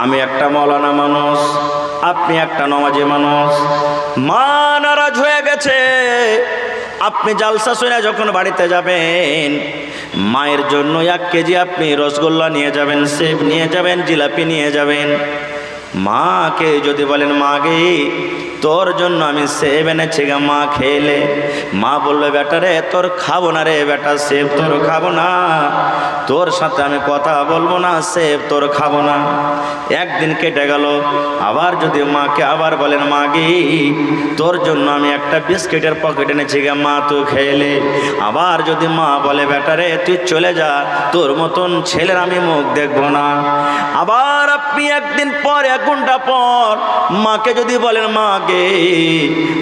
আমি একটা মৌলানা মানুষ, আপনি একটা নমাজি মানুষ। মা নারাজ হয়ে গেছে। আপনি জালসা শুনে যখন বাড়িতে যাবেন, মায়ের জন্য 1 কেজি আপনি রসগোল্লা নিয়ে যাবেন, সেব নিয়ে যাবেন, জিলাপি নিয়ে যাবেন। মাকে যদি বলেন, মা গে তোর জন্য আমি সেব এনেছি গা, মা খেলে। মা বলবে, বেটা রে তোর খাবো না রে বেটা, সেব তোর খাবো না, তোর সাথে আমি কথা বলবো না, সেব তোর খাবো না। একদিন কেটে গেল, আবার যদি মাকে আবার বলেন, মা গে তোর জন্য আমি একটা বিস্কিটের পকেট এনেছি গা, মা তুই খেলে। আবার যদি মা বলে, বেটা রে তুই চলে যা, তোর মতন ছেলের আমি মুখ দেখবো না। আবার আপনি একদিন পর 1 ঘন্টা পর মাকে যদি বলেন, মা গে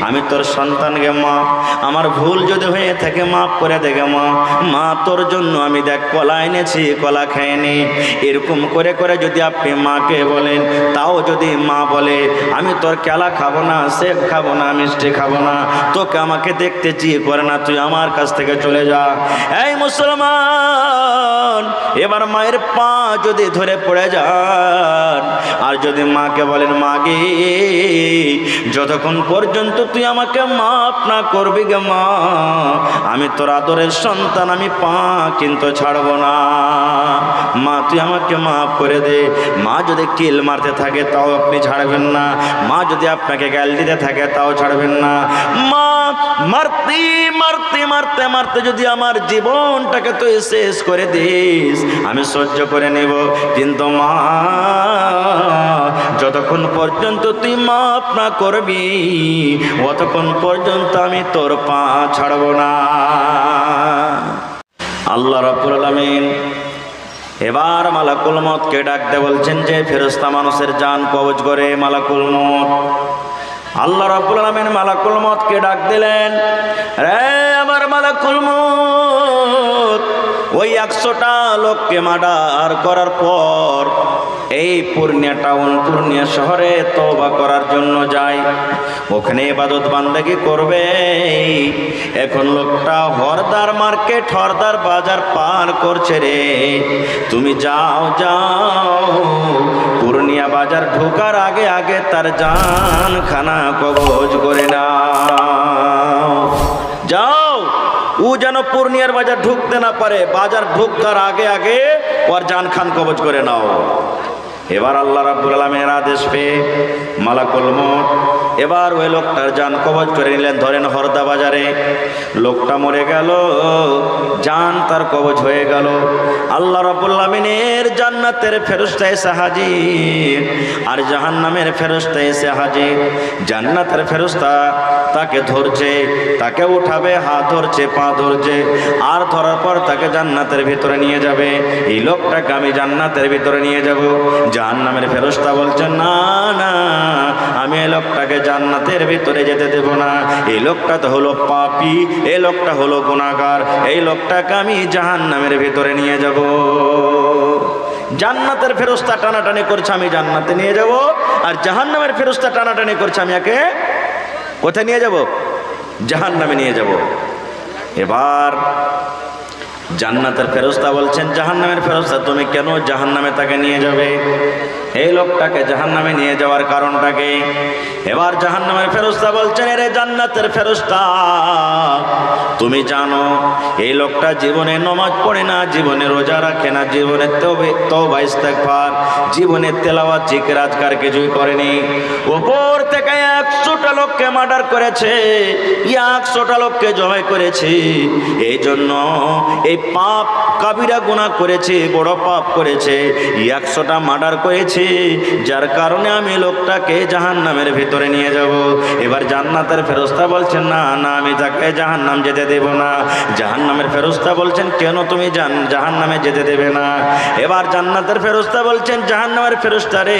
আমি তোর সন্তান গে, মা আমার ভুল যদি হয়ে থাকে মাফ করে দে গে মা, মা তোর জন্য আমি দেখ কলা এনেছি, কলা খাইনি। এরকম করে করে যদি আপনি মাকে বলেন, তাও যদি মা বলে আমি তোর কেলা খাবো না, সেব খাবো না, মিষ্টি খাবো না, তোকে আমাকে দেখতে চেয়ে করে না, তুই আমার কাছ থেকে চলে যা। এই মুসলমান, এবার মায়ের পা যদি ধরে পড়ে যান, আর যদি মাকে বলেন, মা গে যতক্ষণ পর্যন্ত তুই আমাকে মাফ না করবি গে মা, আমি তোর আদরের সন্তান, আমি পা কিন্তু ছাড়বো না। মা তুই আমাকে মাফ করে দে। মা যদি কিল মারতে থাকে তাও আপনি ছাড়বেন না, মা যদি আপনাকে গাল দিতে থাকে তাও ছাড়বেন না। মা মারতে মারতে মারতে মারতে যদি আমার জীবনটাকে তুই শেষ করে দিস, আমি সহ্য করে নেব, কিন্তু মা যতক্ষণ পর্যন্ত তুই মাফ না করবি অতক্ষণ পর্যন্ত আমি তোর পা ছাড়ব না। আল্লাহ রাব্বুল আলামিন এবার মালাকুল মউতকে ডাকতে বলছেন, যে ফেরেশতা মানুষের জান কবজ করে মালাকুল মউত। আল্লাহ রাব্বুল আলামিন মালাকুল মউতকে ডাক দিলেন, রে আমার মালাকুল মউত, ওই 100টা লোককে মার্ডার করার পর এই পূর্ণিয়া টাউন, পূর্ণিয়া শহরে তওবা করার জন্য যায়, ওখানে ইবাদত বান্দেগি করবে। এখন লোকটা হরদার মার্কেট, হরদার বাজার পার করছে রে। তুমি যাও যাও, পূর্ণিয়া বাজার ঢোকার আগে আগে তার জান খানা কবজ করে নাও। যাও, ও যেন পূর্ণিয়ার বাজার ঢুকতে না পারে, বাজার ঢুকার আগে আগে ওর জান খান কবজ করে নাও। এবার আল্লাহ রাব্বুল আলামিনের আদেশ পেয়ে মালাকুল মউত এবার ওই লোকটার জান কবজ করে নিলেন। ধরেন হরদা বাজারে লোকটা মরে গেল, জান তার কবজ হয়ে গেল। আল্লাহ রাব্বুল আলামিনের জান্নাতের ফেরেশতা এসে হাজির, আর জাহান্নামের ফেরেশতা এসে হাজির। জান্নাতের ফেরেশতা তাকে ধরছে, তাকে উঠাবে, হাত ধরছে, পা ধরছে, আর ধরার পর তাকে জান্নাতের ভিতরে নিয়ে যাবে। এই লোকটাকে আমি জান্নাতের ভিতরে নিয়ে যাব। জাহান্নামের ফেরেশতা বলছেন, না না, আমি এই লোকটাকে জান্নাতের ভিতরে যেতে দেব না। এই লোকটা তো হলো পাপী, এই লোকটা হলো গুনাহগার, এই লোকটাকে আমি জাহান্নামের ভিতরে নিয়ে যাব। জান্নাতের ফেরেশতা টানাটানি করছে, আমি জান্নাতে নিয়ে যাব, আর জাহান্নামের ফেরেশতা টানাটানি করছে, আমি একে কোথায় নিয়ে যাব? জাহান্নামে নিয়ে যাব। এবার জান্নাতের ফেরেশতা বলছেন, জাহান্নামের ফেরেশতা তুমি কেন জাহান্নামে তাকে নিয়ে যাবে? এই লোকটাকে জাহান্নামে নিয়ে যাওয়ার কারণটা কি? এবার জাহান্নামের ফেরেশতা বলছেন, এরে জান্নাতের ফেরেশতা, তুমি জানো এই লোকটা জীবনে নামাজ পড়ে না, জীবনে রোজা রাখে না, জীবনে তওবা ইস্তেগফার, জীবনে তেলাওয়াত জিকির আজকার কিছুই করেনি। উপর থেকে 100টা লোককে মার্ডার করেছে, 100টা লোককে জবাই করেছে। এই জন্য এই পাপ কাবিরা গুনাহ করেছে, বড় পাপ করেছে, 100টা মার্ডার করেছে, যার কারণে আমি লোকটাকে জাহান্নামের ভিতরে নিয়ে যাব। এবার জান্নাতের ফেরেশতা বলছেন, না না, আমি তাকে জাহান্নাম যেতে দেব না। জাহান্নামের ফেরেশতা বলছেন, কেন তুমি জাহান্নামে যেতে দেবে না? এবার জান্নাতের ফেরেশতা বলছেন, জাহান্নামের ফেরেশতা রে,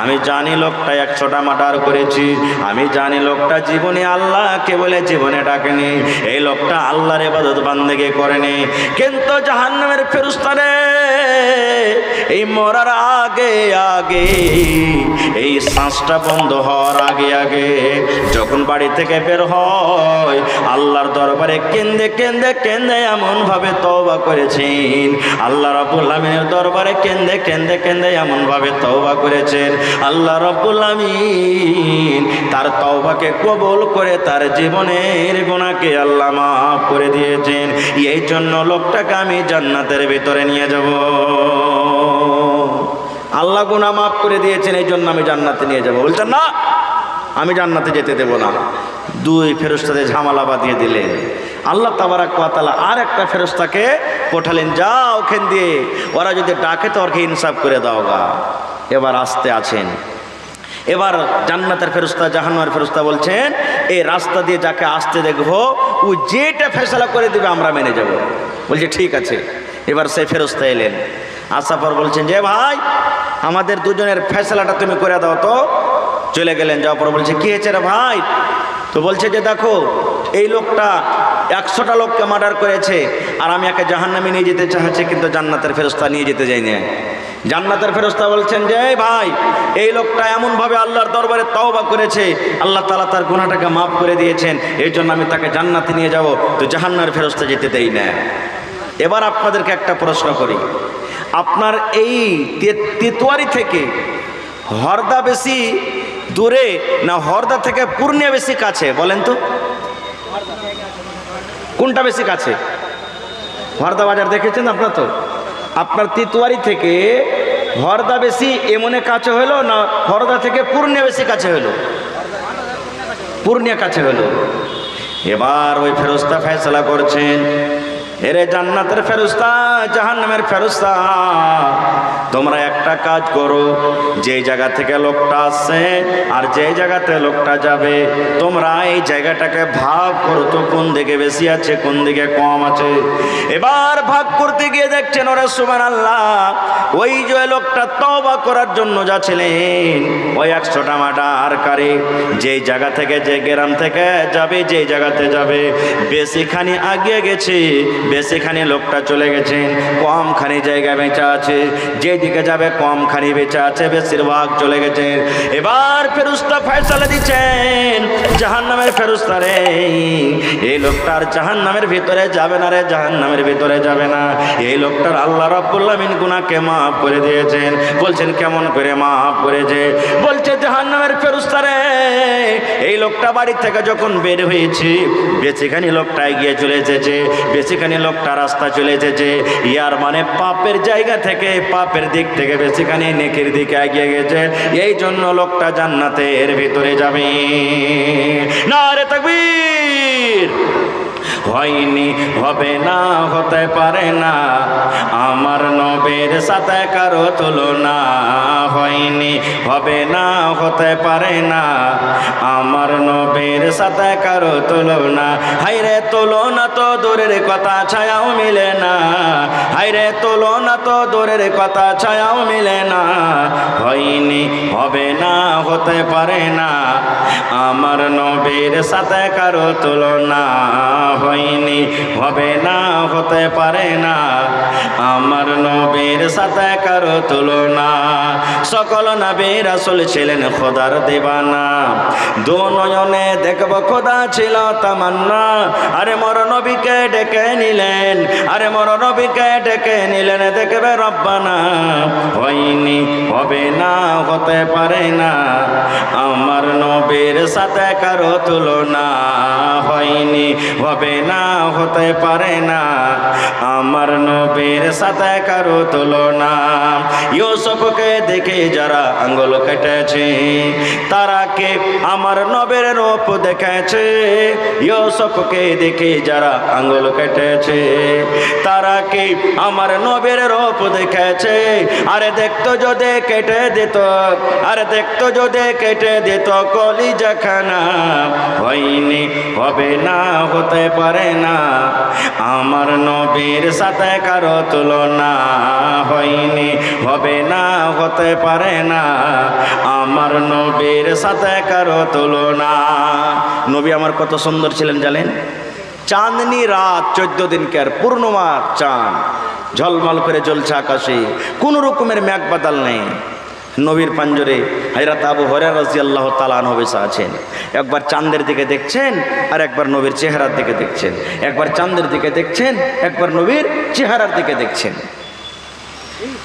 আমি জানি লোকটা 100টা মার্ডার করেছি, আমি জানি লোকটা জীবনে আল্লাহকে বলে জীবনে ডাকেনি, এই লোকটা আল্লাহর ইবাদত বান্দেগি করেনি, কিন্তু জাহান্নামের ফেরেশতারে এই মরার আগে আগে, এই শ্বাসটা বন্ধ হওয়ার আগে আগে যখন বাড়ি থেকে বের হয়, আল্লাহর দরবারে কেঁদে কেঁদে কেঁদে এমন ভাবে তওবা করেছেন, আল্লাহ রাব্বুল আমিনের দরবারে কেঁদে কেঁদে কেঁদে এমন ভাবে তওবা করেছেন, আল্লাহ রাব্বুল আমিন তার তওবাকে কবুল করে তার জীবনের গুনাহকে আল্লাহ মাফ করে দিয়েছেন। এই জন্য লোকটাকে আমি জান্নাতের ভিতরে নিয়ে যাব। আল্লাহ গুনাহ মাফ করে দিয়েছেন, এই জন্য আমি জান্নাতে নিয়ে যাব। বলছেন না আমি জান্নাতে যেতে দেব না। দুই ফেরেশতাদের ঝামেলা বাঁধিয়ে দিলেন। আল্লাহ তাবারাক ওয়া তাআলা আর একটা ফেরেশতাকে পাঠালেন, যা ওখান দিয়ে ওরা যদি ডাকে তো ওকে ইনসাফ করে দাও গা। এবার আসতে আছেন, এবার জান্নাতের ফেরেশতা জাহান্নামের ফেরেশতা বলছেন, এই রাস্তা দিয়ে যাকে আসতে দেখবো ও যেটা ফয়সালা করে দিবে আমরা মেনে যাব। বলছে ঠিক আছে। এবার সেই ফেরেশতা এলেন, আসার পর বলছেন যে ভাই আমাদের দুজনের ফয়সালাটা তুমি করে দাও তো। চলে গেলেন, যাওয়ার পর বলছে কি হয়েছে রে ভাই? তো বলছে যে দেখো এই লোকটা 100টা লোককে মার্ডার করেছে, আর আমি একে জাহান্নামে নিয়ে যেতে চাচ্ছি, কিন্তু জান্নাতের ফেরেশতা নিয়ে যেতে যায়নি। জান্নাতের ফেরেশতা বলছেন যে ভাই এই লোকটা এমনভাবে আল্লাহর দরবারে তওবা করেছে, আল্লাহ তাআলা তার গুনাহটাকে মাফ করে দিয়েছেন, এই জন্য আমি তাকে জান্নাতে নিয়ে যাব। তো জাহান্নামের ফেরেশতা যেতে দেই না। এবার আপনাদেরকে একটা প্রশ্ন করি, আপনার এই তেতুয়ারি থেকে হরদা বেশি দূরে না হরদা থেকে পূর্ণিয়া বেশি কাছে? বলেন তো কোনটা বেশি কাছে? হরদা বাজার দেখেছেন আপনার? তো আপনার তেতুয়ারি থেকে হরদা বেশি এমনে কাছে হলো না হরদা থেকে পূর্ণিয়া বেশি কাছে হলো? পূর্ণিয়া কাছে হলো। এবার ওই ফেরেশতা ফয়সালা করছেন, এরে জান্নাতের ফেরেশতা জাহান্নামের ফেরেশতা, তোমরা একটা কাজ করো, যে জায়গা থেকে লোকটা আসছে আর যে জায়গাতে লোকটা যাবে তোমরা এই জায়গাটাকে ভাগ করো তো, কোন দিকে বেশি আছে কোন দিকে কম আছে। এবার ভাগ করতে গিয়ে দেখছেন ওরে সুবহানাল্লাহ, ওই যে লোকটা তওবা করার জন্য যাচ্ছিলেন ওই 100টা মার্ডারকারী যেই জায়গা থেকে যে গ্রাম থেকে যাবে যেই জায়গাতে যাবে বেশিখানি আগিয়ে গেছে, বেশিখানি লোকটা চলে গেছেন, কমখানি জায়গা বেঁচে আছে, যেদিকে যাবে কমখানি বেঁচে আছে, বেশিরভাগ চলে গেছেন। এবার ফেরেশতা ফয়সালা দিচ্ছেন, জাহান্নামের ফেরেশতা রে এই লোকটার জাহান্নামের ভিতরে যাবে না রে, জাহান্নামের ভিতরে যাবে না। এই লোকটার আল্লাহ রাব্বুল আমিন গুনাহকে মাফ করে দিয়েছেন। বলছেন কেমন করে মাফ করেছে? বলছে জাহান্নামের ফেরেশতা রে এই লোকটা বাড়ি থেকে যখন বের হয়েছে বেশিখানি লোকটা এগিয়ে চলে এসেছে, বেশিখানি লোকটা রাস্তা চলে এসেছে, ইয়ার মানে পাপের জায়গা থেকে পাপের দিক থেকে বেশিখানি নেকির দিকে এগিয়ে গেছে, এই জন্য লোকটা জান্নাতের ভিতরে যাবে। নারে তাকবীর! হয়নি, হবে না, হতে পারে না, আমার নবীর সাথে কারো তুলনা। হয়নি, হবে না, হতে পারে না, আমার নবীর সাথে কারো তুলনা। হায়রে তুলনা তো দূরের কথা, ছায়াও মিলে না। হায়রে তুলনা তো দূরের কথা, ছায়াও মিলে না। হয়নি, হবে না, হতে পারে না, আমার নবীর সাথে কারো তুলনা। হয়নি, হবে না, হতে পারে না, আমার নবীর সাথে কারো তুলনা। সকল নবী রাসূল ছিলেন খোদার দিবানা, দু নয়নে দেখব খোদা ছিল তামান্না। আরে মোর নবীকে ডেকে নিলেন, আরে মোর নবীকে ডেকে নিলেন, দেখবে রব্বানা। হয়নি, হবে না, হতে পারে না, আমার নবীর সাথে কারো তুলনা। হয়নি, হবে না, হতে পারে না, আমার নবীর সাথে কারো তুলনা। ইউসুফকে দেখে যারা আঙ্গুল কেটেছে তারা কে আমার নবীর রূপ দেখেছে। ইউসুফকে দেখে যারা আঙ্গুল কেটেছে তারা কে আমার নবীর রূপ দেখেছে। আরে দেখতো যদি কেটে দিত, আরে দেখতো যদি কেটে দিত কলিজাখানা। হয়নি, হবে না, হতে পারে না, আমার নবীর সাথে কারো তুলনা। হয়নি, হবে না, হতে পারে না, আমার নবীর সাথে কারো তুলনা। নবী আমার কত সুন্দর ছিলেন জানেন? চাঁদনি রাত, 14 দিনকার পূর্ণমার চাঁদ ঝলমল করে জ্বলছে আকাশে, কোনো রকমের মেঘ বাদল নেই। নবীর পাঞ্জরে হযরত আবু হুরায়রা রাদিয়াল্লাহু তাআলা আনহু বসে আছেন। একবার চাঁদের দিকে দেখছেন আর একবার নবীর চেহারার দিকে দেখছেন, একবার চাঁদের দিকে দেখছেন, একবার নবীর চেহারার দিকে দেখছেন।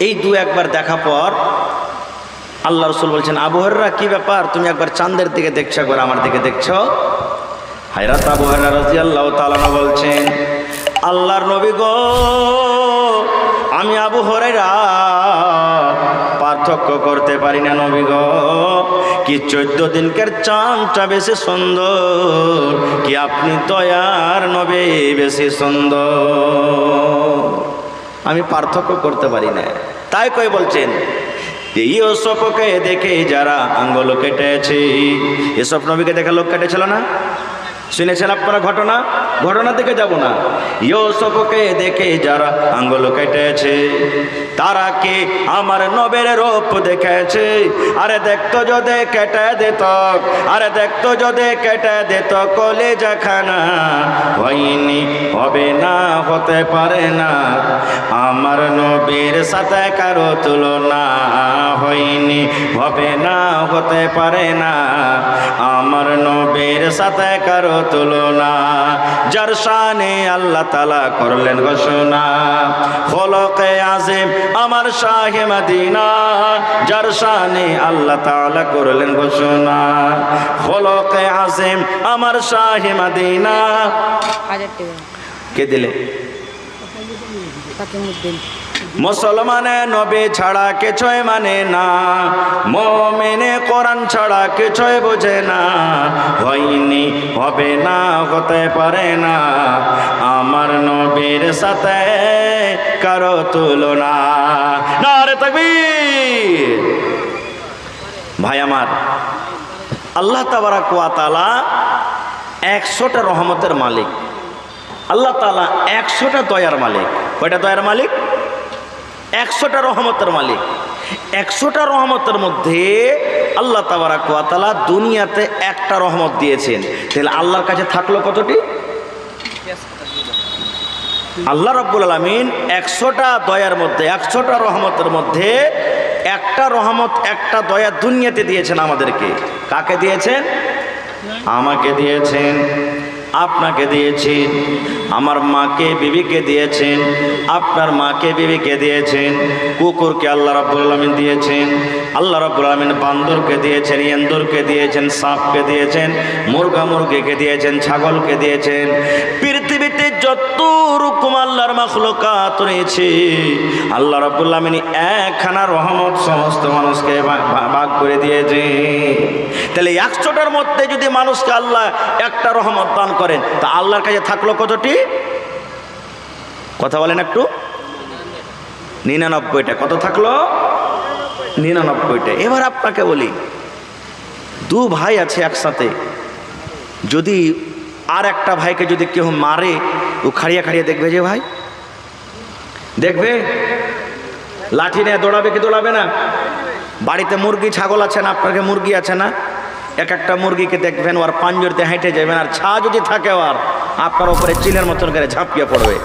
এই একবার দেখা পর আল্লাহ রাসূল বলছেন, আবু হুরায়রা কি ব্যাপার, তুমি একবার চাঁদের দিকে দেখছো, একবার আমার দিকে দেখছো? হযরত আবু হুরায়রা রাদিয়াল্লাহু তাআলা বলছেন, আল্লাহর নবী গো, আমি আবু হুরায়রা পার্থক্য করতে পারি না নবী গো, কি 14 দিনকার চাঁদটা বেশি সুন্দর, কি আপনি দয়ার নবী বেশি সুন্দর, আমি পার্থক্য করতে পারি না। তাই কই বলছেন, ইউসুফকে দেখে যারা আঙ্গুল কেটেছে, ইউসুফ নবীকে দেখে লোক কেটেছিল না? শুনেছেন আপনারা ঘটনা থেকে যাব না। ইউসুফকে দেখে যারা আঙ্গুল কেটেছে, তারা কি আমার নবীর রূপ দেখেছে? আরে দেখতো যদি কেটে দিত, আরে দেখতো যদি কেটে দিত কলিজা খানা, হয়নি, হবে না, হতে পারে না, আমার নবীর সাথে কারো তুলনা, হয়নি, হবে না, হতে পারে না, আমার নবীর সাথে কারো তুলনা। যার শানে আল্লাহ তাআলা করলেন ঘোষণা, খলকে আযম আমার শাহে মদিনা, যার শানে আল্লাহ তাআলা করলেন ঘোষণা, খলকে আযম আমার শাহে মদিনা। কে দিলে? মুসলমানে নবী ছাড়া কিছুই মানে না, মুমিনে কোরআন ছাড়া কিছুই বোঝে না, হয়নি, হবে না, হতে পারে না, আমার নবীর সাথে কারো তুলনা। নারে তাকবীর! ভাই আমার, আল্লাহ তাবারাক ওয়া তাআলা 100টা রহমতের মালিক। আল্লাহ তাআলা 100টা দয়ার মালিক। কয়টা দয়ার মালিক? 100টা রহমতের মালিক। 100টা রহমতের মধ্যে আল্লাহ তাবারাক ওয়া তাআলা দুনিয়াতে একটা রহমত দিয়েছেন, তাহলে আল্লাহর কাছে থাকলো কতটি? আল্লাহ রাব্বুল আলামিন 100টা দয়ার মধ্যে, 100টা রহমতের মধ্যে একটা রহমত, একটা দয়া দুনিয়াতে দিয়েছেন আমাদেরকে। কাকে দিয়েছেন? আমাকে দিয়েছেন, আপনাকে দিয়েছেন, আমার মাকে বিবিকে দিয়েছেন, আপনার মাকে বিবিকে দিয়েছেন, কুকুরকে আল্লাহ রাব্বুল আলামিন দিয়েছেন, আল্লাহ রাব্বুল আলামিন বান্দরকে দিয়েছেন, ইন্দুরকে দিয়েছেন, সাপকে দিয়েছেন, মুরগা মুরগিকে দিয়েছেন, ছাগলকে দিয়েছেন। পৃথিবীতে যত রকম আল্লাহর মাখলুকাত রয়েছে, আল্লাহ রাব্বুল আলামিন একখানা রহমত সমস্ত মানুষকে ভাগ করে দিয়েছে। তাহলে 100টার মধ্যে যদি মানুষকে আল্লাহ একটা রহমত দান করেন, তা আল্লাহর কাছে থাকলো কতটি? কথা বলেন একটু। 99টা। কত থাকলো? 99টা। এবার আপনাকে বলি, দু ভাই আছে একসাথে, যদি আর একটা ভাইকে যদি কেউ মারে, ও খাড়িয়ে খাড়িয়ে দেখবে যে ভাই, দেখবে লাঠি নিয়ে দৌড়াবে কি দৌড়াবে না? বাড়িতে মুরগি ছাগল আছে না, আপনাকে মুরগি আছে না, এক একটা মুরগিকে দেখবেন ওর পাঞ্জরতে হেঁটে যাবেন, আর ছা যদি থাকে ওর আপনার উপরে চিলের মতন করে ঝাঁপিয়ে পড়বে।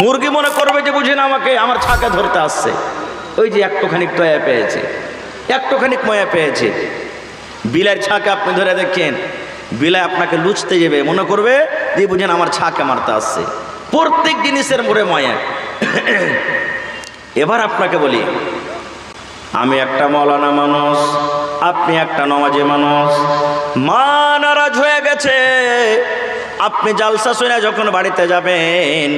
মুরগি মনে করবে যে বুঝি না আমাকে, আমার ছাকে ধরতে আসছে। ওই যে একটুখানিক দয়া পেয়েছে, একটুখানিক ময়া পেয়েছে। বিলের ছাকে আপনি ধরে দেখেন, বিলে আপনাকে লুচতে যাবে, মনে করবে যে বুঝেন আমার ছাকে মারতে আসছে। প্রত্যেক জিনিসের মোড়ে ময়া। এবার আপনাকে বলি, আমি একটা মৌলানা মানুষ, আপনি একটা নমাজি মানুষ, মা নারাজ হয়ে গেছে। আপনি জালসা শুনে যখন বাড়িতে যাবেন,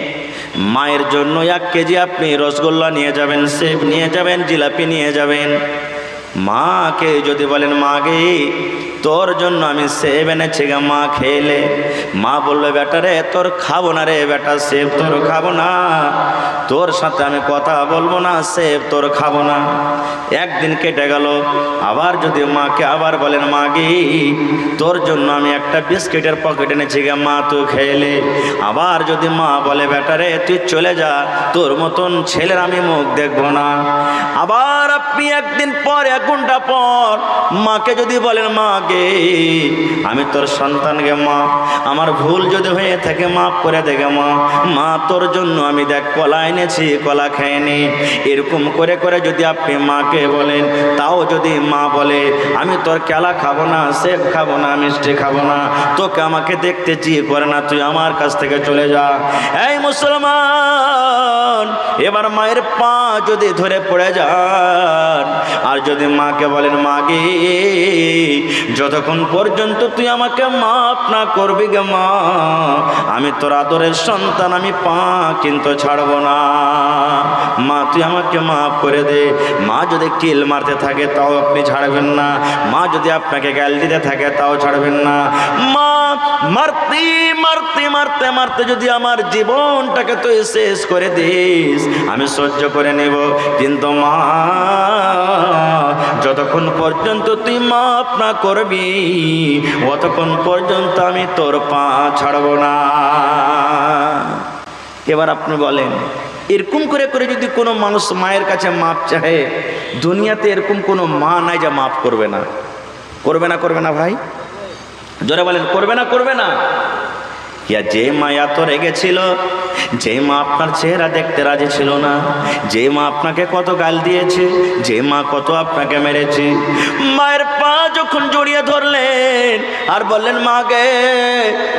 মায়ের জন্য 1 কেজি আপনি রসগোল্লা নিয়ে যাবেন, সেব নিয়ে যাবেন, জিলাপি নিয়ে যাবেন। মাকে যদি বলেন, মা গে তোর জন্য আমি সেব এনেছি গা, মা খেলে, মা বলবে বেটা রে তোর খাবো না রে বেটা, সেব তোর খাবো না, তোর সাথে আমি কথা বলবো না, সেব তোর খাবো না। একদিন কেটে গেল, আবার যদি মাকে আবার বলেন, মা গে তোর জন্য আমি একটা বিস্কিটের পকেট এনেছি গা, মা তুই খেলে, আবার যদি মা বলে বেটা রে তুই চলে যা, তোর মতন ছেলের আমি মুখ দেখবো না। আবার আপনি একদিন পর, 1 ঘন্টা পর মাকে যদি বলেন, মা গে আমি তোর সন্তানকে মা, আমার ভুল যদি হয়ে থাকে মাফ করে দেগে মা, মা তোর জন্য আমি দেখ কলা এনেছি, কলা খাইনি। এরকম করে করে যদি আপনি মাকে বলেন, তাও যদি মা বলে আমি তোর কেলা খাবো না, সেব খাবো না, মিষ্টি খাবো না, তোকে আমাকে দেখতে চেয়ে করে না, তুই আমার কাছ থেকে চলে যা। এই মুসলমান, এবার মায়ের পা যদি ধরে পড়ে যান, আর যদি মাকে বলেন মা গে, যতক্ষণ পর্যন্ত তুই আমাকে মাফ না করবি গে মা, আমি তোর আদরের সন্তান, আমি পা কিন্তু ছাড়বো না। মা তুই আমাকে মাফ করে দে। মা যদি কিল মারতে থাকে তাও আপনি ছাড়বেন না, মা যদি আপনাকে গাল দিতে থাকে তাও ছাড়বেন না। মা মারতে মারতে মারতে মারতে যদি আমার জীবনটাকে তুই শেষ করে দিস, আমি সহ্য করে নেব, কিন্তু মা যতক্ষণ পর্যন্ত তুই মাফ না করবি, অতক্ষণ পর্যন্ত আমি তোর পা ছাড়ব না। এবার আপনি বলেন, এরকম করে করে যদি কোনো মানুষ মায়ের কাছে মাপ চাহে, দুনিয়াতে এরকম কোনো মা নাই যা মাফ করবে না। করবে না, করবে না ভাই? জোরে বলেন, করবে না, করবে না? ইয়া যে মা এত রেগেছিল, যে মা আপনার চেহারা দেখতে রাজি ছিল না, যে মা আপনাকে কত গাল দিয়েছে, যে মা কত আপনাকে মেরেছে, মায়ের পা যখন জড়িয়ে ধরলেন আর বললেন মা গে,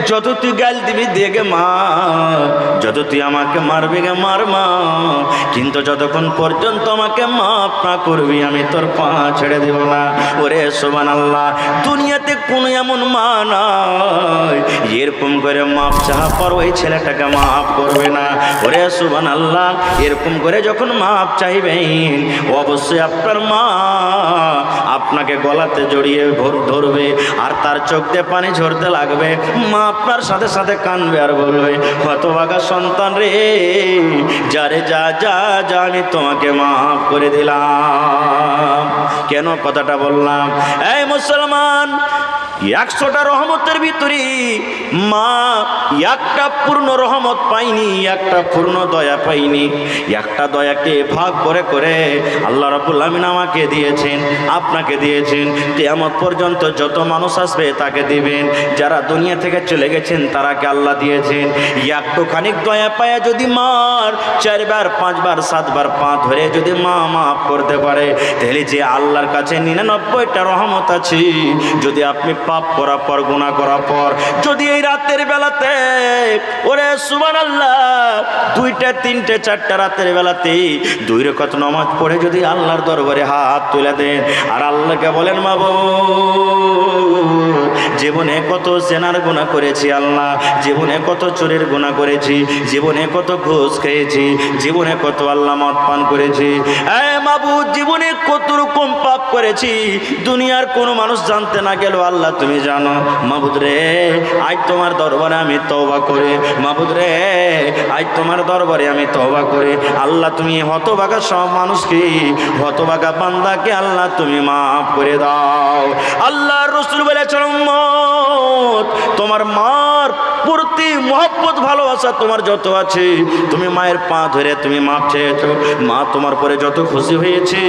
যত তুই গাল দিবি দিয়ে গে মা, যত তুই আমাকে মারবি গে মার মা, কিন্তু যতক্ষণ পর্যন্ত আমাকে মাফ না করবি আমি তোর পা ছেড়ে দেব না। ওরে সুবহানাল্লাহ, দুনিয়াতে কোনো এমন মা নাই এরকম করে মাপ চাহা পর ওই ছেলেটাকে মাফ করবে না। ওরে সুবহানাল্লাহ, এরকম করে যখন মাপ চাইবেন, অবশ্যই আপনার মা আপনাকে গলাতে জড়িয়ে ধরবে, আর তার চোখ দিয়ে পানি ঝরতে লাগবে। মা আপনার সাথে সাথে কানবে আর বলবে, হতভাগা সন্তান রে, যারে যা যা যা আমি তোমাকে মাফ করে দিলাম। কেন কথাটা বললাম? এই মুসলমান, 100টা রহমতের ভিতরে মা একটা পূর্ণ রহমত পাইনি, একটা পূর্ণ দয়া পাইনি। একটা দয়াকে ভাগ করে করে আল্লাহ রাব্বুল আমিন আমাকে দিয়েছেন, আপনাকে দিয়েছেন। কিয়ামত পর্যন্ত যত মানুষ আসবে তাকে দিবেন। যারা দুনিয়া থেকে চলে গেছেন তারাকে আল্লাহ দিয়েছেন। একটুখানি দয়া পায়া যদি মার 4 বার 5 বার 7 বার পা ধরে যদি মা মাফ করতে পারে, তাহলে যে আল্লাহর কাছে 99টা রহমত আছে। যদি আপনি পাপ করার পর, গুনাহ করার পর, যদি এই রাতের বেলাতে, ওরে সুবহানাল্লাহ, 2টা 3টে 4টা রাতের বেলাতে 2 রাকাত নামাজ পড়ে যদি আল্লাহর দরবারে হাত তুলে দেন আর আল্লাহকে বলেন মাবুদ, জীবনে কত জেনার গুনাহ করেছি আল্লাহ, জীবনে কত চোরের গুনাহ করেছি, জীবনে কত ঘুষ খেয়েছি, জীবনে কত আল্লাহ মদ পান করেছি, মাবুদ জীবনে কত রকম পাপ করেছি, দুনিয়ার কোনো মানুষ জানতে না গেল আল্লাহ তুমি জানো। মাবুদ রে, আজ তোমার দরবারে আমি তওবা করে, মাবুদ রে, আজ তোমার দরবারে আমি তওবা করে, আল্লাহ তুমি হতভাগা সব মানুষকে, হতভাগা বান্দাকে আল্লাহ তুমি মাফ করে দাও। আল্লাহর রাসূল বলেছেন, উম্মত তোমার মার প্রতি মহব্বত ভালোবাসা তোমার যত আছে, তুমি মায়ের পা ধরে তুমি মাপ চেয়েছো, মা তোমার পরে যত খুশি হয়েছে,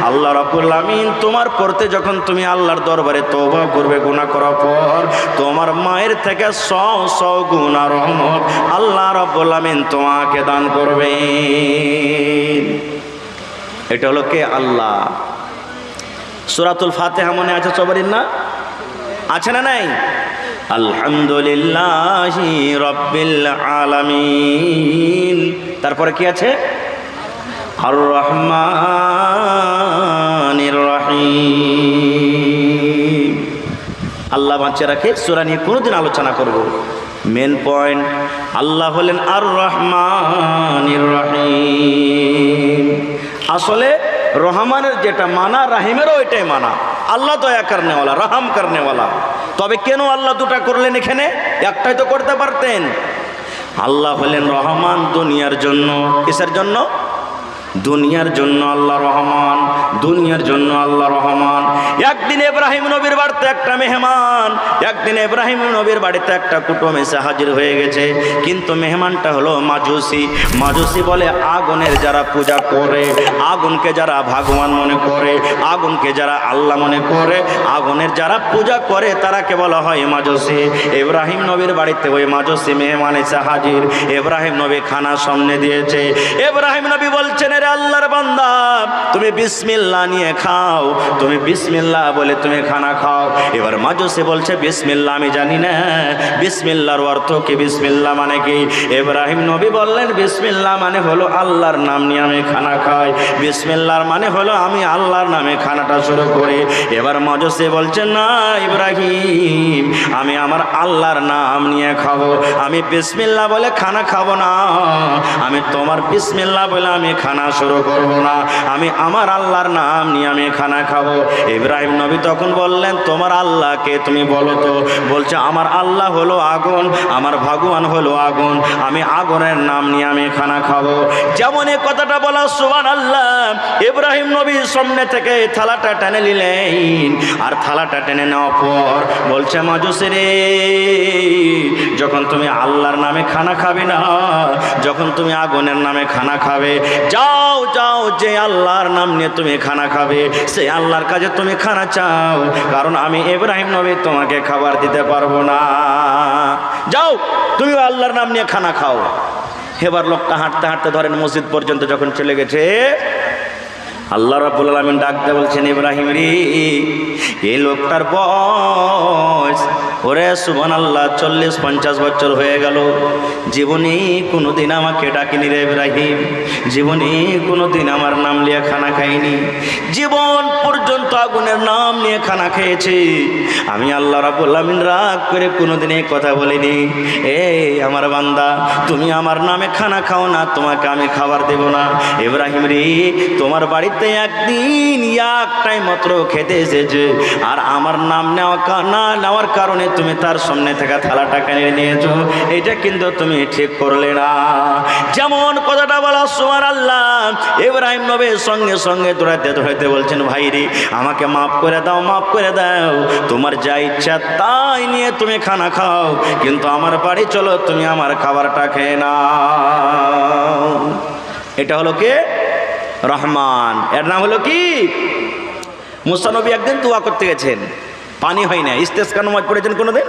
আল্লাহ রাব্বুল আমিন তোমার পরতে যখন তুমি আল্লাহর দরবারে তওবা করবে গুনাহ করার পর, তোমার মায়ের থেকে 100 গুনাহ রহমত আল্লাহ রাব্বুল আমিন তোমাকে দান করবেন। এটা হলো কে? আল্লাহ। সূরাতুল ফাতিহা মনে আছে সবারই না? আছে না নাই? আলহামদুলিল্লাহি রাব্বিল আলামিন। তারপরে কি আছে? আর রহমানির রহিম। আল্লাহ বাঁচিয়ে রাখে, সূরা নিয়ে কোনোদিন আলোচনা করব। মেন পয়েন্ট, আল্লাহ হলেন আর রহমানির রহিম। আসলে রহমানের যেটা মানা, রাহিমেরও এটাই মানা। আল্লাহ দয়া করনেওয়ালা, রহম করনেওয়ালা। তবে কেন আল্লাহ দুটা করলেন এখানে? একটাই তো করতে পারতেন। আল্লাহ হলেন রহমান দুনিয়ার জন্য। কিসের জন্য? দুনিয়ার জন্য আল্লাহ রহমান, দুনিয়ার জন্য আল্লাহ রহমান। একদিন ইব্রাহিম নবীর বাড়িতে একটা মেহমান, একদিন ইব্রাহিম নবীর বাড়িতে একটা কুটুম এসে হাজির হয়ে গেছে, কিন্তু মেহমানটা হলো মাজুসি। মাজুসি বলে আগুনের যারা পূজা করে, আগুনকে যারা ভগবান মনে করে, আগুনকে যারা আল্লাহ মনে করে, আগুনের যারা পূজা করে তারাকে বলা হয় মাজুসি। ইব্রাহিম নবীর বাড়িতে ওই মাজুসি মেহমান এসে হাজির। ইব্রাহিম নবী খানা সামনে দিয়েছে। ইব্রাহিম নবী বলছেন, রে আল্লাহর বান্দা, তুমি বিসমিল্লাহ নিয়ে খাও, তুমি বিসমিল্লাহ বলে তুমি খানা খাও। এবার মাজুসি বলছে, বিসমিল্লাহ আমি জানি না, বিসমিল্লাহর অর্থ কি, বিসমিল্লাহ মানে কি? ইব্রাহিম নবী বললেন, বিসমিল্লাহ মানে হলো আল্লাহর নাম নিয়ে আমি খানা খাই, বিসমিল্লাহর মানে হলো আমি আল্লাহর নামে খানাটা শুরু করি। এবার মাজুসি বলছে, না ইব্রাহিম, আমি আমার আল্লাহর নাম নিয়ে খাবো, আমি বিসমিল্লাহ বলে খানা খাবো না, আমি তোমার বিসমিল্লাহ বলে আমি খানা শুরু করব না, আমি আমার আল্লাহর নাম নিয়ে আমি খানা খাবো। ইব্রাহিম নবী তখন বললেন, তোমার আল্লাহকে তুমি বলো তো। বলছে, আমার আল্লাহ হলো আগুন, আমার ভগবান হলো আগুন, আমি আগুনের নাম নিয়ে আমি খানা খাবো। যেমন এই কথাটা বলা, সুবহানাল্লাহ, ইব্রাহিম নবীর সামনে থেকে থালাটা টেনে নিলেন, আর থালাটা টেনে নেওয়ার পর বলছে, মাজুসি রে, যখন তুমি আল্লাহর নামে খানা খাবে না, যখন তুমি আগুনের নামে খানা খাবে, যাও যাও, যে আল্লাহর নাম নিয়ে তুমি খানা খাবে সেই আল্লাহর কাছে তুমি খানা চাও, কারণ আমি ইব্রাহিম নবী তোমাকে খাবার দিতে পারবো না, যাও তুমি আল্লাহর নাম নিয়ে খানা খাও। এবার লোকটা হাঁটতে হাঁটতে ধরেন মসজিদ পর্যন্ত যখন চলে গেছে, আল্লাহ রাব্বুল আলামিন ডাকতে বলছেন, ইব্রাহিম রে, এই লোকটার বয়স, ওরে সুবহানাল্লাহ, 40-50 বছর হয়ে গেল, জীবনে কোনোদিন আমাকে ডাকিনি রে ইব্রাহিম, জীবনে কোনোদিন আমার নাম নিয়ে খানা খাইনি, জীবন পর্যন্ত আগুনের নাম নিয়ে খানা খেয়েছে। আমি আল্লাহ রাব্বুল আলামিন রাগ করে কোনোদিন এই কথা বলিনি, এই আমার বান্দা, তুমি আমার নামে খানা খাও না, তোমাকে আমি খাবার দেব না। ইব্রাহিম রে, তোমার বাড়িতে একদিন একটাই মাত্র খেতে এসেছে, আর আমার নাম নেওয়ার কারণে তুমি তার সামনে থেকে থালাটা কেড়ে নিয়েছো, এটা কিন্তু তুমি ঠিক করলে না। যেমন কথাটা বলা, সুবহানাল্লাহ, ইব্রাহিম নবীর সঙ্গে সঙ্গে দৌড়াইতে দৌড়াইতে বলছেন, ভাই রে, আমাকে মাফ করে দাও, মাফ করে দাও, তোমার যা ইচ্ছা তাই নিয়ে তুমি খানা খাও, কিন্তু আমার বাড়ি চলো, তুমি আমার খাবারটা খেয়ে নাও। এটা হলো কে? রহমান। এর নাম হলো কি? মুসা নবী একদিন দোয়া করতে গেছেন, পানি হয় না, ইস্তেসকা নামাজ পড়েছেন কোনোদিন?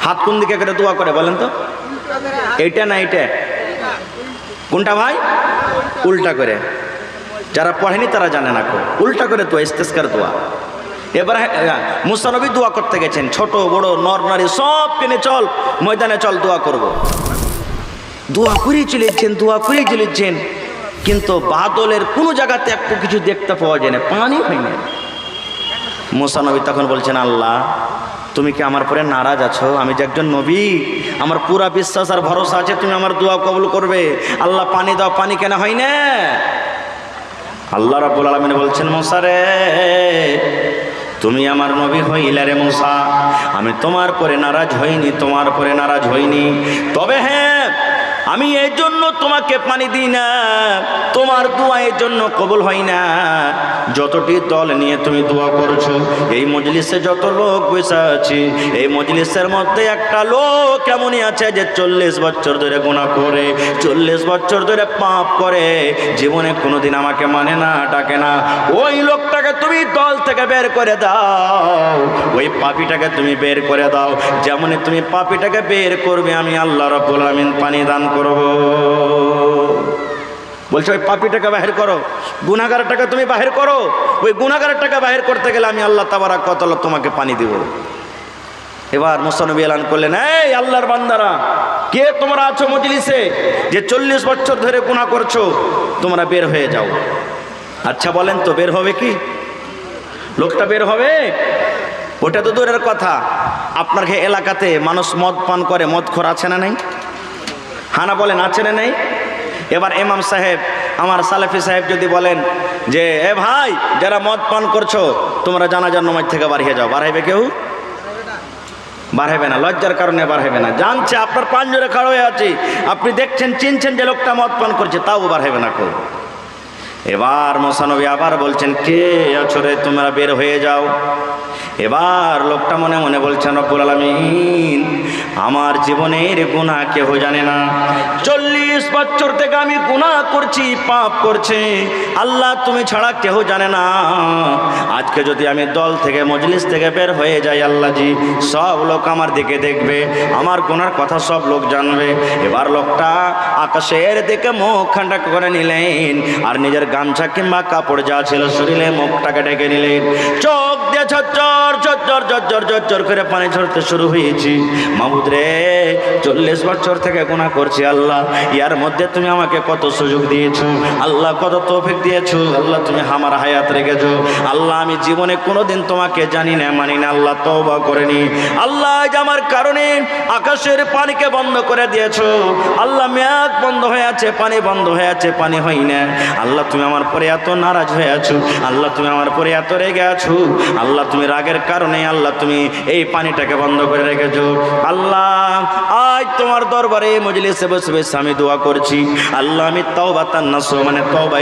হাত কোন দিকে করে দোয়া করে বলেন তো? এইটা না এইটা? কোনটা ভাই? উল্টা করে। যারা পড়েনি তারা জানে না, উল্টা করে তো ইস্তেসকার দোয়া। এবার মুসা নবী দোয়া করতে গেছেন, ছোট বড় নর নারী সব কিনে চল, ময়দানে চল, দোয়া করব। দোয়া করেই চলেছেন, দোয়া করেই চলেছেন, কিন্তু বাদলের কোনো জায়গাতে একটু কিছু দেখতে পাওয়া যায় না, পানি হয় না। মুসা নবী তখন বলছেন, আল্লাহ, তুমি কি আমার পরে নারাজ আছো? আমি যে একজন নবী, আমার পুরা বিশ্বাস আর ভরসা আছে তুমি আমার দোয়া কবুল করবে। আল্লাহ, পানি দাও, পানি কেন হয় না? আল্লাহ রাব্বুল আলামিন বলছেন, মুসা রে, তুমি আমার নবী হইলা রে মুসা, আমি তোমার পরে নারাজ হইনি, তোমার পরে নারাজ হইনি, তবে হ্যাঁ, আমি এই জন্য তোমাকে পানি দিই না, তোমার দোয়া এই জন্য কবুল হয় না, যতটি দল নিয়ে তুমি দোয়া করছো, এই মজলিসে যত লোক বসে আছে, এই মজলিসের মধ্যে একটা লোক এমনই আছে যে 40 বছর ধরে গুনাহ করে, 40 বছর ধরে পাপ করে, জীবনে কোনোদিন আমাকে মানে না, ডাকে না। ওই লোকটাকে তুমি দল থেকে বের করে দাও, ওই পাপীটাকে তুমি বের করে দাও। যেমন তুমি পাপীটাকে বের করবে, আমি আল্লাহ রাব্বুল আলামিন পানি দান করব। বলছে, ওই পাপীটাকে বাহির করো, গুনাহগারটাকে তুমি বাহির করো, ওই গুনাহগারটাকে বাহির করতে গেলে আমি আল্লাহ তাবারাক ওয়া তাআলা তোমাকে পানি দেব। এবার মুসা নবী এলান করলেন, এই আল্লাহর বান্দারা, কে তোমরা আছো মজলিসে যে 40 বছর ধরে গুনাহ করছো, তোমরা বের হয়ে যাও। আচ্ছা বলেন তো, বের হবে কি? লোকটা বের হবে? ওটা তো দূরের কথা, আপনার এলাকাতে মানুষ মদ পান করে, মদখোর আছে না নাই? হানা বলেন, আছে না নাই? এবার ইমাম সাহেব, আমার সালেফি সাহেব যদি বলেন যে, এ ভাই, যারা মদ পান করছো তোমরা জানাজার নামাজ থেকে বার হয়ে যাও, বার হইবে কেউ? বার হবে না, লজ্জার কারণে বার হবে না। জানছে আপনার পাঁজরে খাড়া হয়ে আছে, আপনি দেখছেন চিনছেন যে লোকটা মদ পান করছে, তাও বার হবে না কেউ। এবার মুসানবী আবার বলছেন, কে আছো রে, তোমরা বের হয়ে যাও। এবার লোকটা মনে মনে বলছেন, রব্বুল আলামিন আমার জীবনের গুনাহ কেউ জানে না, 40 বছর থেকে আমি গুনাহ করছি, পাপ করছি, আল্লাহ তুমি ছাড়া কেউ জানে না। আজকে যদি আমি দল থেকে মজলিস থেকে বের হয়ে যাই, আল্লাহ জি সব লোক আমার দিকে দেখবে, আমার গুনার কথা সব লোক জানবে। এবার লোকটা আকাশের দিকে মুখ ঠান্ডা করে নিলেন, আর নিজের গামছা কিংবা কাপড় যা ছিল শরীরে মুখটাকে ঢেকে নিলেন। চোখ দিয়ে ঝরঝর ঝরঝর ঝরঝর ঝরঝর করে পানি ঝরতে শুরু হয়েছি। মাহবুদ রে, 40 বছর থেকে গুনাহ করছি আল্লাহ, ইয়ার মধ্যে তুমি আমাকে কত সুযোগ দিয়েছো আল্লাহ, কত তৌফিক দিয়েছো আল্লাহ, তুমি আমার হায়াত রেখেছো আল্লাহ, আমি জীবনে কোনোদিন তোমাকে জানি না মানি না আল্লাহ, তওবা করিনি আল্লাহ, আজ আমার কারণে আকাশের পানিকে বন্ধ করে দিয়েছো আল্লাহ, মেঘ বন্ধ হয়ে আছে, পানি বন্ধ হয়ে আছে, পানি হয় না আল্লাহ, তুমি আমার পরে এত নারাজ হয়ে আছো আল্লাহ, তুমি আমার পরে এত রেগে আছো আল্লাহ, তুমি রাগের কারণে আল্লাহ তুমি এই পানিটাকে বন্ধ করে রেখেছো আল্লাহ। আজ তোমার দরবারে মজলিসে বসে বসে আমি দোয়া করছি আল্লাহ, আমি তওবা তান্নাসু মানে তওবা